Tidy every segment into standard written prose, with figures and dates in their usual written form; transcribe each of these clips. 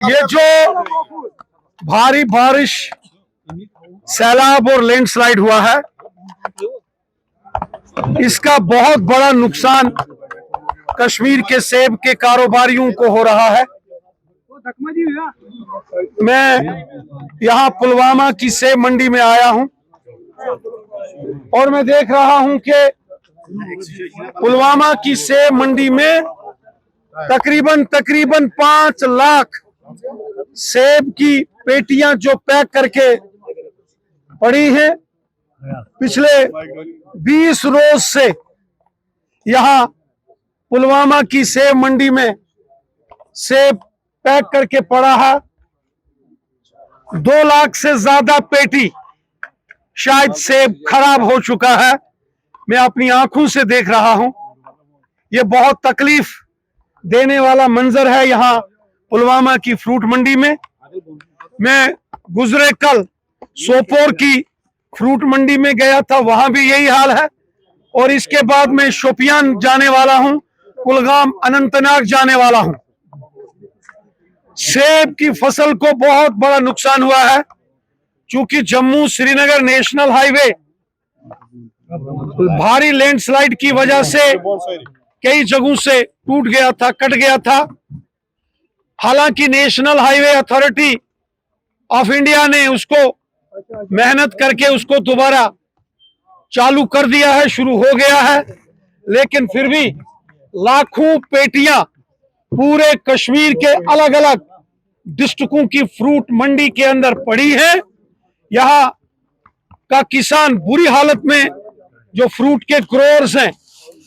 ये जो भारी बारिश, सैलाब और लैंडस्लाइड हुआ है, इसका बहुत बड़ा नुकसान कश्मीर के सेब के कारोबारियों को हो रहा है। मैं यहाँ पुलवामा की सेब मंडी में आया हूँ और मैं देख रहा हूँ कि पुलवामा की सेब मंडी में तकरीबन 5 लाख सेब की पेटियां जो पैक करके पड़ी हैं, पिछले 20 रोज से यहाँ पुलवामा की सेब मंडी में सेब पैक करके पड़ा है। 2 लाख से ज्यादा पेटी शायद सेब खराब हो चुका है। मैं अपनी आंखों से देख रहा हूं। ये बहुत तकलीफ देने वाला मंजर है यहाँ पुलवामा की फ्रूट मंडी में। मैं गुजरे कल सोपोर की फ्रूट मंडी में गया था, वहां भी यही हाल है। और इसके बाद मैं शोपियान जाने वाला हूं, कुलगाम, अनंतनाग जाने वाला हूं। सेब की फसल को बहुत बड़ा नुकसान हुआ है, क्योंकि जम्मू श्रीनगर नेशनल हाईवे भारी लैंडस्लाइड की वजह से कई जगहों से टूट गया था, कट गया था। हालांकि national highway authority of India ने उसको मेहनत करके उसको दोबारा चालू कर दिया है, शुरू हो गया है, लेकिन फिर भी लाखों पेटियां पूरे कश्मीर के अलग अलग डिस्ट्रिक्टों की फ्रूट मंडी के अंदर पड़ी है। यहाँ का किसान बुरी हालत में, जो फ्रूट के ग्रोअर्स हैं,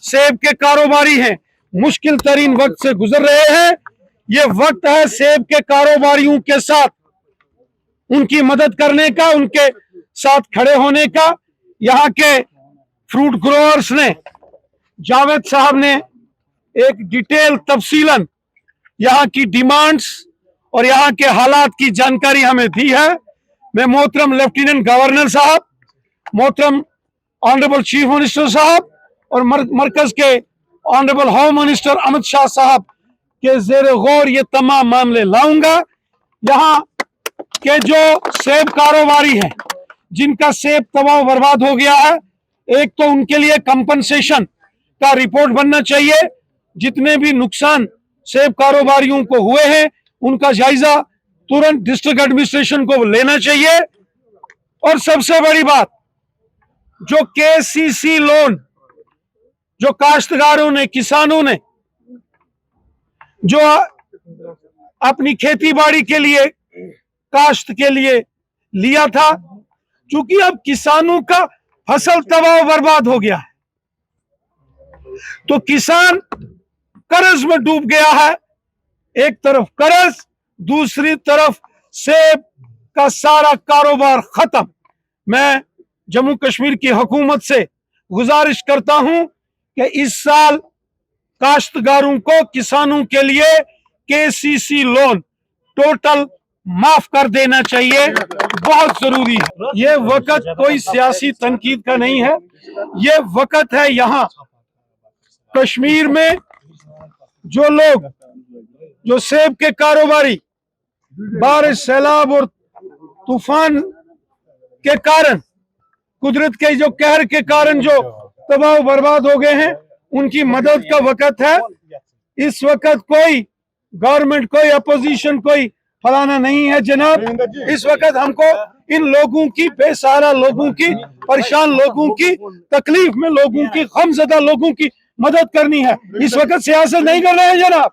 सेब के कारोबारी हैं, मुश्किल तरीन वक्त से गुजर रहे हैं। ये वक्त है सेब के कारोबारियों के साथ उनकी मदद करने का, उनके साथ खड़े होने का। यहाँ के फ्रूट ग्रोअर्स ने, जावेद साहब ने एक डिटेल तफसीलन यहाँ की डिमांड्स और यहाँ के हालात की जानकारी हमें दी है। मैं मोहतरम लेफ्टिनेंट गवर्नर साहब, मोहतरम ऑनरेबल चीफ मिनिस्टर साहब और मरकज के honourable home minister Amit Shah साहब के जेर गौर ये तमाम मामले लाऊंगा। यहाँ के जो सेब कारोबारी हैं, जिनका सेब तबाह बर्बाद हो गया है, एक तो उनके लिए कंपनसेशन का रिपोर्ट बनना चाहिए। जितने भी नुकसान सेब कारोबारियों को हुए हैं, उनका जायजा तुरंत डिस्ट्रिक्ट एडमिनिस्ट्रेशन को लेना चाहिए। और सबसे बड़ी बात, जो केसीसी लोन जो काश्तकारों ने, किसानों ने जो अपनी खेती बाड़ी के लिए, काश्त के लिए लिया था, क्योंकि अब किसानों का फसल तबाह बर्बाद हो गया है, तो किसान कर्ज में डूब गया है। एक तरफ कर्ज, दूसरी तरफ सेब का सारा कारोबार खत्म। मैं जम्मू कश्मीर की हुकूमत से गुजारिश करता हूं कि इस साल काश्तकारों को, किसानों के लिए केसीसी लोन टोटल माफ कर देना चाहिए, बहुत जरूरी है। ये वक्त कोई सियासी तनकीद का नहीं है, ये वक्त है यहाँ कश्मीर में जो लोग, जो सेब के कारोबारी बारिश, सैलाब और तूफान के कारण, कुदरत के जो कहर के कारण जो तबाह बर्बाद हो गए हैं, उनकी मदद का वक्त है। इस वक्त कोई गवर्नमेंट, कोई अपोजिशन, कोई फलाना नहीं है जनाब। इस वक्त हमको इन लोगों की, बेसहारा लोगों की, परेशान लोगों की, तकलीफ में लोगों की, गमज़दा लोगों की मदद करनी है। इस वक्त सियासत नहीं कर रहे हैं जनाब।